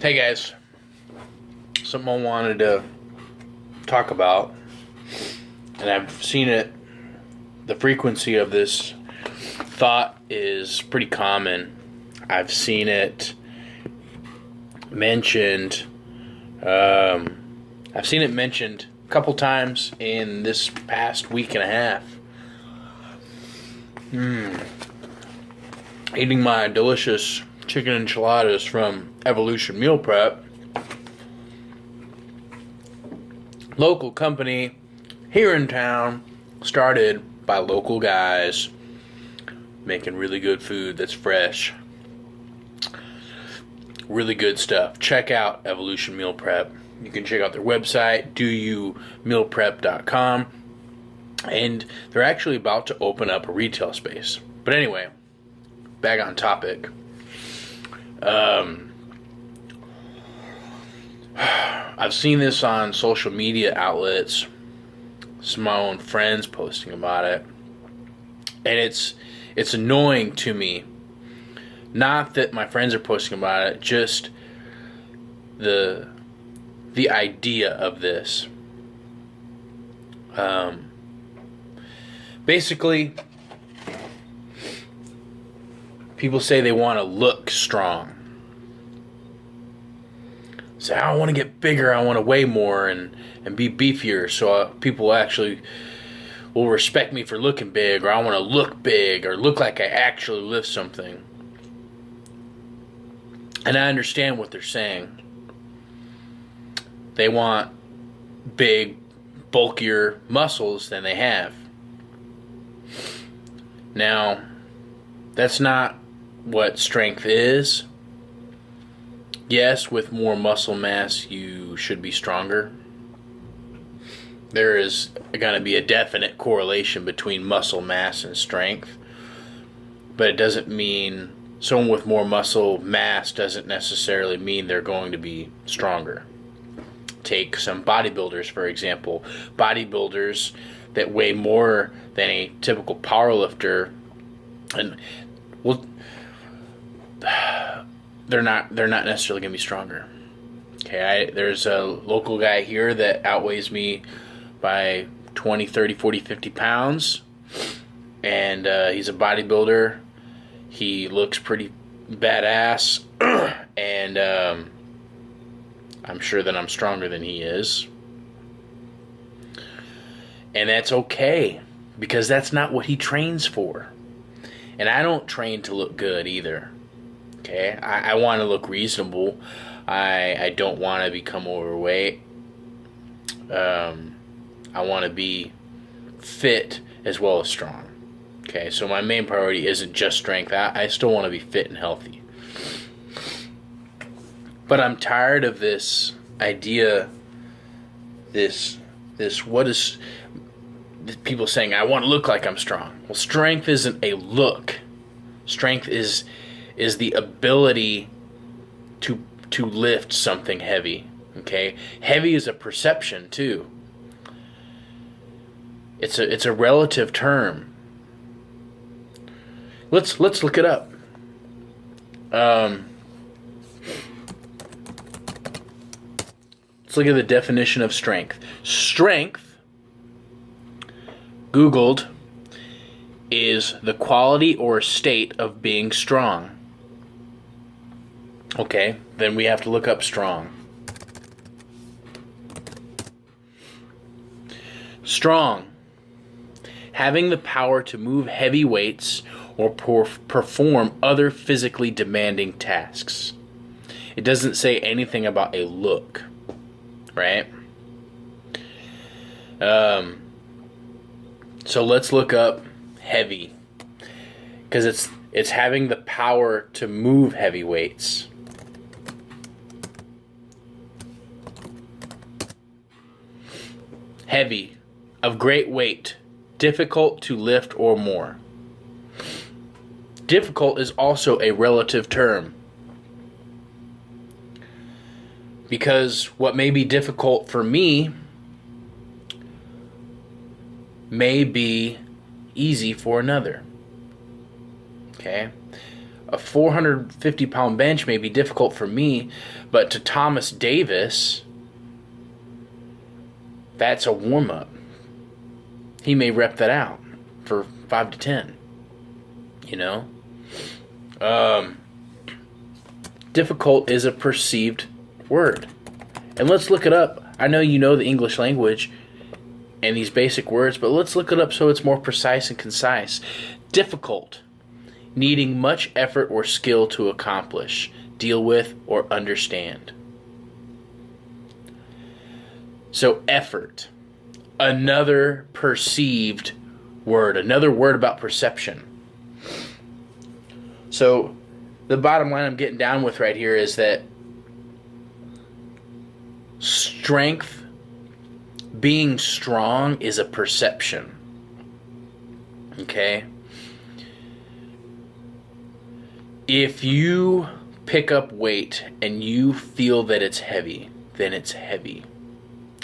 Hey guys, something I wanted to talk about, and I've seen it, the frequency of this thought is pretty common. I've seen it mentioned, I've seen it mentioned a couple times in this past week and a half. Eating my delicious chicken enchiladas from Evolution Meal Prep. Local company here in town, started by local guys, making really good food that's fresh. Really good stuff. Check out Evolution Meal Prep. You can check out their website, doyoumealprep.com, and they're actually about to open up a retail space. But anyway, back on topic. I've seen this on social media outlets, some of my own friends posting about it, and it's annoying to me. Not that my friends are posting about it, just the idea of this. Basically, people say they want to look strong. Say, I want to get bigger, I want to weigh more and be beefier, so people actually will respect me for looking big, or I want to look big or look like I actually lift something. And I understand what they're saying. They want big, bulkier muscles than they have. Now, that's not what strength is. Yes, with more muscle mass, you should be stronger. There is going to be a definite correlation between muscle mass and strength. But it doesn't mean someone with more muscle mass doesn't necessarily mean they're going to be stronger. Take some bodybuilders, for example. Bodybuilders that weigh more than a typical powerlifter, and well, they're not necessarily going to be stronger. Okay, there's a local guy here that outweighs me by 20, 30, 40, 50 pounds, and he's a bodybuilder. He looks pretty badass, and I'm sure that I'm stronger than he is. And that's okay, because that's not what he trains for. And I don't train to look good either. Okay, I want to look reasonable. I don't want to become overweight. I want to be fit as well as strong. Okay, so my main priority isn't just strength. I still want to be fit and healthy. But I'm tired of this idea, this what is people saying, I want to look like I'm strong. Well, strength isn't a look. Strength is the ability to lift something heavy. Okay? Heavy is a perception too. It's a relative term. Let's look it up. Let's look at the definition of strength. Strength, Googled, is the quality or state of being strong. Okay, then we have to look up strong. Strong, having the power to move heavy weights or perform other physically demanding tasks. It doesn't say anything about a look, right? So let's look up heavy, because it's having the power to move heavy weights. Heavy, of great weight, difficult to lift or more. Difficult is also a relative term, because what may be difficult for me may be easy for another. Okay? A 450-pound bench may be difficult for me, but to Thomas Davis, that's a warm-up. He may rep that out for 5 to 10. You know? Difficult is a perceived word. And let's look it up. I know you know the English language and these basic words, but let's look it up so it's more precise and concise. Difficult, needing much effort or skill to accomplish, deal with, or understand. So effort, another perceived word, another word about perception. So the bottom line I'm getting down with right here is that strength, being strong, is a perception. Okay? If you pick up weight and you feel that it's heavy, then it's heavy.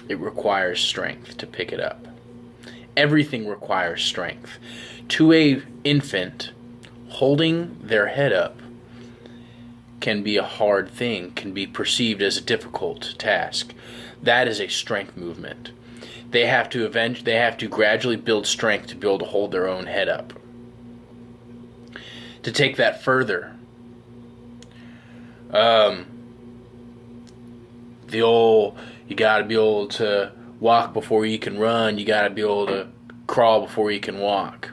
It requires strength to pick it up. Everything requires strength. To an infant, holding their head up can be a hard thing, can be perceived as a difficult task. That is a strength movement. They have to gradually build strength to be able to hold their own head up. To take that further, you gotta be able to walk before you can run. You gotta be able to crawl before you can walk.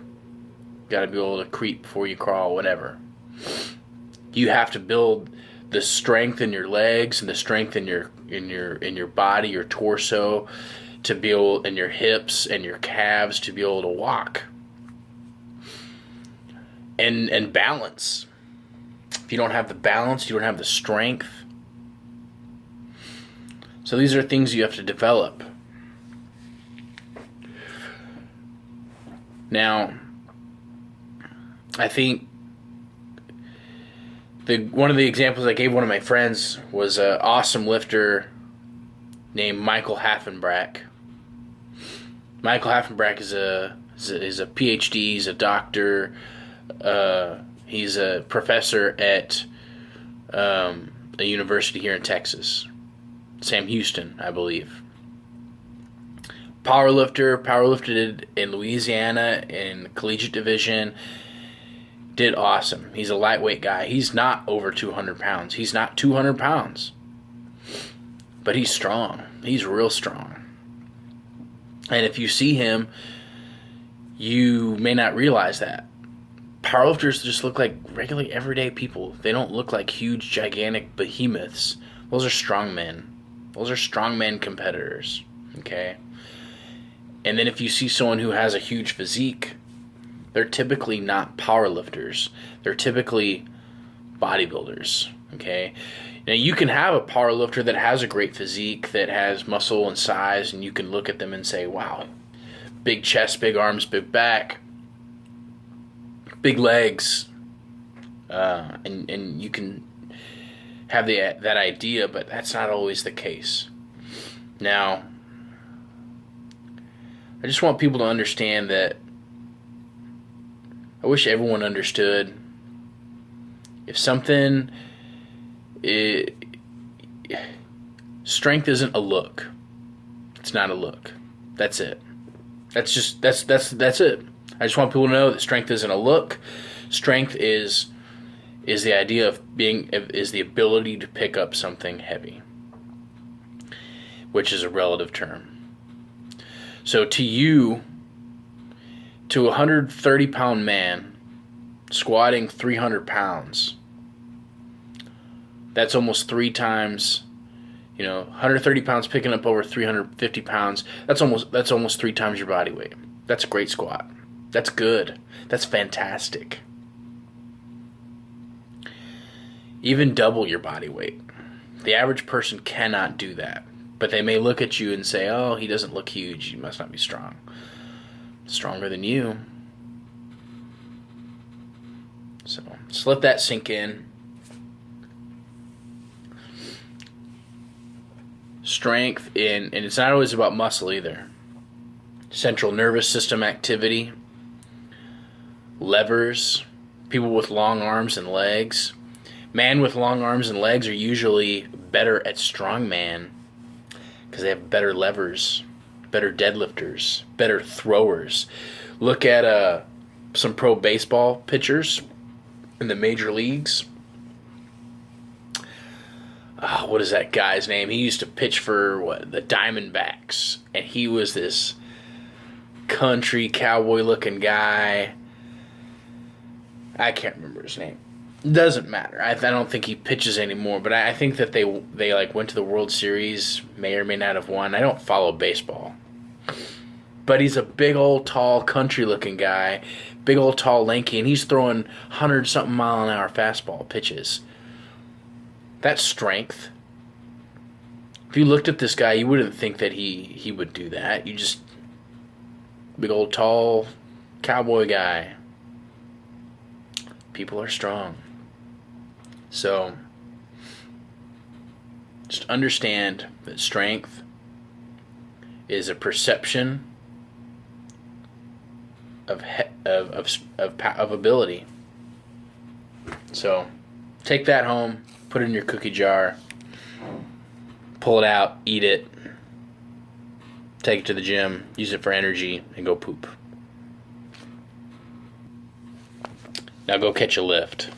You gotta be able to creep before you crawl, whatever. You have to build the strength in your legs and the strength in your body, your torso, to be able, and your hips and your calves to be able to walk. And balance. If you don't have the balance, you don't have the strength. So these are things you have to develop. Now, I think one of the examples I gave one of my friends was an awesome lifter named Michael Haffenbrack. Michael Haffenbrack is a PhD. He's a doctor. He's a professor at a university here in Texas, Sam Houston, I believe. Powerlifted in Louisiana in collegiate division. Did awesome. He's a lightweight guy. He's not over 200 pounds. He's not 200 pounds. But he's strong. He's real strong. And if you see him, you may not realize that. Powerlifters just look like regular everyday people. They don't look like huge, gigantic behemoths. Those are strong men. Those are strongman competitors. Okay? And then if you see someone who has a huge physique, they're typically not powerlifters. They're typically bodybuilders. Okay? Now you can have a powerlifter that has a great physique, that has muscle and size, and you can look at them and say, wow, big chest, big arms, big back, big legs, and you can have that idea, but that's not always the case. Now, I just want people to understand that I wish everyone understood if something, strength isn't a look. It's not a look. That's it. That's it. I just want people to know that strength isn't a look. Strength is the idea of is the ability to pick up something heavy, which is a relative term. So to you, to a 130-pound man squatting 300 pounds, that's almost 3 times, 130 pounds picking up over 350 pounds. That's almost 3 times your body weight. That's a great squat. That's good. That's fantastic. Even double your body weight. The average person cannot do that. But they may look at you and say, oh, he doesn't look huge. He must not be strong. Stronger than you. So just let that sink in. Strength, and it's not always about muscle either. Central nervous system activity, levers, People with long arms and legs. Men with long arms and legs are usually better at strongman because they have better levers, better deadlifters, better throwers. Look at some pro baseball pitchers in the major leagues. What is that guy's name? He used to pitch for the Diamondbacks, and he was this country cowboy looking guy. I can't remember his name. Doesn't matter. I don't think he pitches anymore, but I think that they like went to the World Series, may or may not have won. I don't follow baseball. But he's a big old tall country looking guy, big old tall lanky, and he's throwing 100-something mile-an-hour fastball pitches. That's strength. If you looked at this guy, you wouldn't think that he would do that. You just big old tall cowboy guy. People are strong. So, just understand that strength is a perception of ability. So, take that home, put it in your cookie jar, pull it out, eat it, take it to the gym, use it for energy, and go poop. Now go catch a lift.